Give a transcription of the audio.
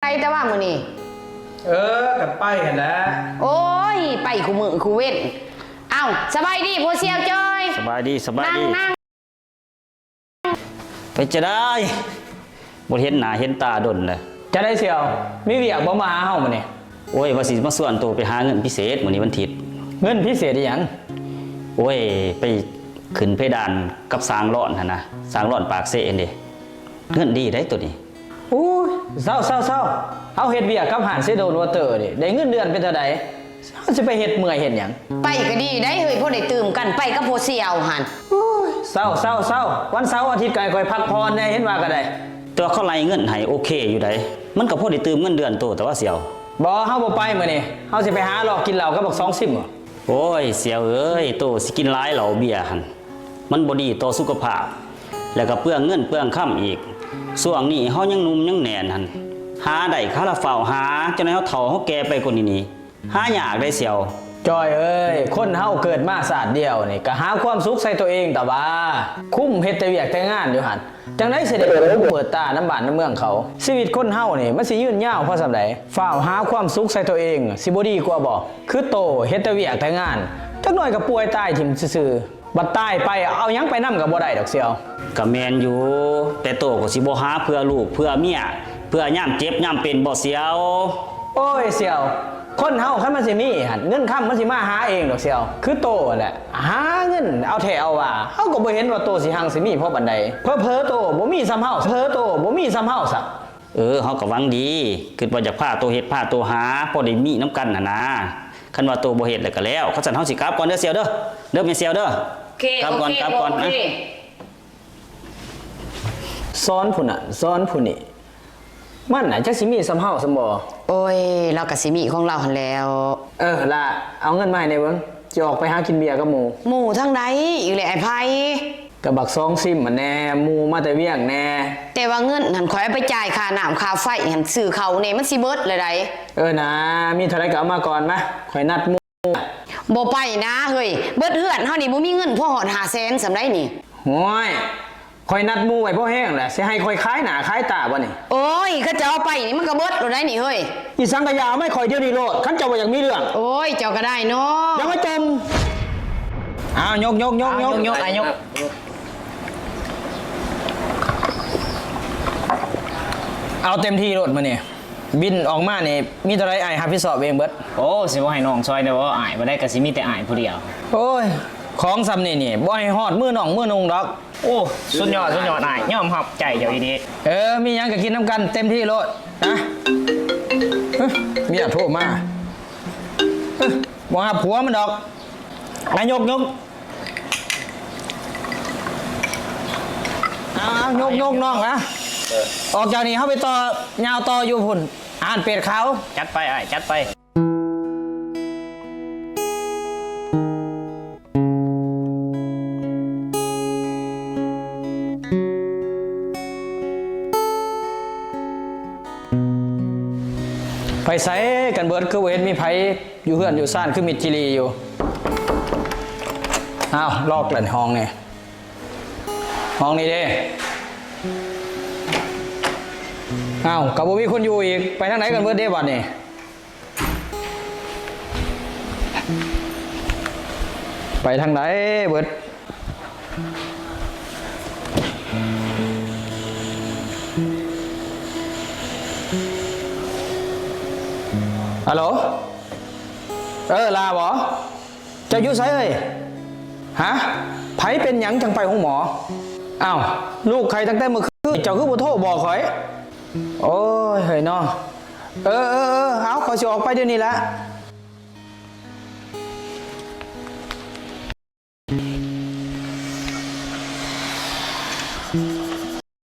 ไปแต่ว่ามื้อนี้กับไปเห็นแล้วโอ้ยไปคู่มือคู่เว้นเอ้าสบายดีพ่อเสี่ยวจอยสบายดีนั่งไปจะได้บ่เห็นหน้าเห็นตาดนเลยจะได้เสี่ยวมีเวียกบ่มาหาเฮามื้อนี้โอ้ยว่าสิมาส่วนตัวไปหาเงินพิเศษมื้อนี้วันอาทิตย์เงินพิเศษอีหยังโอ้ยไปขึ้นเพดานกับสร้างร้อนหั่นนะสร้างร้อนปากเสเด้เงินดีได้ตัวนี้โอ้ยเศร้าเอาเฮ็ดเวียกกับหานเซโดนวอเตอร์นี่ได้เงินเดือนเป็นเท่าใดเฮาสิไปเฮ็ดเมื่อยเฮ็ดหยังไปก็ดีได้เฮ้ยพ่อได้ตื่มกันไปกับพ่อเสี่ยวหั่นโอ้ยเศร้าวันเสาร์อาทิตย์ก็ค่อยพักผ่อนได้เห็นว่าก็ได้ตัวเขาไล่เงินให้โอเคอยู่ได้มันก็พอได้ตื่มเงินเดือนโตแต่ว่าเสียวบ่เฮาบ่ไปมื้อนี้เฮาสิไปหาหลอกกินเหล้ากับบัก2ซิมบ่โอ้ยเสียวเอ้ยโตสิกินหลายเหล้าเบียร์หั่นมันบ่ดีต่อสุขภาพแล้วก็เปลืองเงินเปลืองค่ำอีกช่วงนี้เฮายังหนุ่มยังแน่นหั่นหาได้คาราเฝ้าหาจนให้เฮาเฒ่าเฮาแก่ไปกว่านี้นี่หายากได้เสียวจอยเอ้ยคนเฮาเกิดมาศาสตร์เดียวนี่ก็หาความสุขใส่ตัวเองแต่ว่าคุ้มเฮ็ดแต่เวียกแต่งานอยู่หั่นจังได๋สิได้เปิดตาน้ำบ้านน้ำเมืองเขาชีวิตคนเฮานี่มันสิยืนยาวพอส่ำใดฝ้าวหาความสุขใส่ตัวเองสิบ่ดีกว่าบ่คือโตเฮ็ดแต่เวียกแต่งานจักหน่อยก็ป่วยตายทิ่มซื่อๆบัดตายไปเอาหยังไปนำก็บ่ได้ดอกเสี่ยวก็แม่นอยู่แต่โตก็สิบ่หาเพื่อลูกเพื่อเมียเพื่อยามเจ็บยามเป็นบ่เสียวโอ้ยเสี่ยวคนเฮาคันมันสิมีหั่นเงินค้ำมันสิมาหาเองดอกเสี่ยวคือโตแหละหาเงินเอาแท้เอาว่าเฮาก็บ่เห็นว่าโตสิหังสิมีเพราะบันไดเพ้อโตบ่มีซ้ำเฮาซะเฮาก็หวังดีคิดว่าจะพาโตเฮ็ดพาโตหาพอได้มีน้ำกันน่ะนะคันว่าโตบ่เฮ็ดแล้วก็แล้วเขาสั่นเฮาสิกลับก่อนเด้อเสี่ยวเด้อแม่เสี่ยวเด้อกลับก่อนนะซ้อนพุ่นน่ะซ้อนพุ่นนี่มันน่ะจักสิมีซ้ำเฮาซำบ่โอ้ยเราก็สิมีของเราหั่นแล้วล่ะเอาเงินมาให้ในเบิ่งสิออกไปหากินเบียร์กับหมู่ทางใดอีกแหละไอ้ไผกับบัก2ซิมมันแน่หมู่มาแต่เวียงแน่แต่ว่าเงินหั่นข่อยเอาไปจ่ายค่าน้ำค่าไฟหั่นซื้อเขานี่มันสิเบิดเลยได้นะมีเท่าไหร่ก็เอามาก่อนมาข่อยนัดหมู่บ่ไปนะเฮ้ยเบิดเฮือนเฮานี่บ่มีเงินพอฮอด500,000สำได้นี่โอ้ยข่อยนัดหมู่ไว้พอแห้งแหละสิให้ข่อยขายหน้าขายตาบ่นี่โอ้ยเขาจะเอาไปนี่มันก็เบิดแล้วได้นี่เฮ้ยอีสังกะยาไม่ข่อยเดียวนี่โลดคันเจ้าบ่อยากมีเรื่องโอ้ยเจ้าก็ได้เนาะอย่ามาจมยกเอาเต็มที่โลดมื้อนี้บินออกมานี่มีเท่าไรอ้ายรับผิดชอบเองเบิดโอ้สิบ่ให้น้องซอยได้บ่อ้ายบ่ได้ก็สิมีแต่อ้ายผู้เดียวโอ้ยของซ้ำนี่บ่ให้ฮอดมือน้องมือนุงดอกโอ้สุดยอดอ้ายยอมรับใจเจ้าอีนี้มีหยังก็กินน้ำกันเต็มที่โลดนะมีอยากโทรมาบ่หาผัวมันดอกยกน้องนะออกจากนี้เข้าไปต่อยาวต่ออยู่พุ่นอ่านเป็ดเขาจัดไปอ้ายจัดไปไปใส่กันเบิดคือเวนมีไผอยู่เฮือนอยู่ซ่านคือมิดจิรีอยู่ลอกหลันห้องนี่ห้องนี้เด้กับบ่มีคนอยู่อีกไปทางไหนกันเบิดเด้บัดนี่ไปทางไหนเบิดฮัลโหลลาบ่จะอยู่ไสเอ้ยไผเป็นหยังจังไปห้องหมอลูกใครตั้งแต่เมื่อคืนเจ้าคือบ่โทรบอกข่อยโอ้ยเฮ้ยน้องเอาขอสิออกไปเดี๋ยวนี้ละ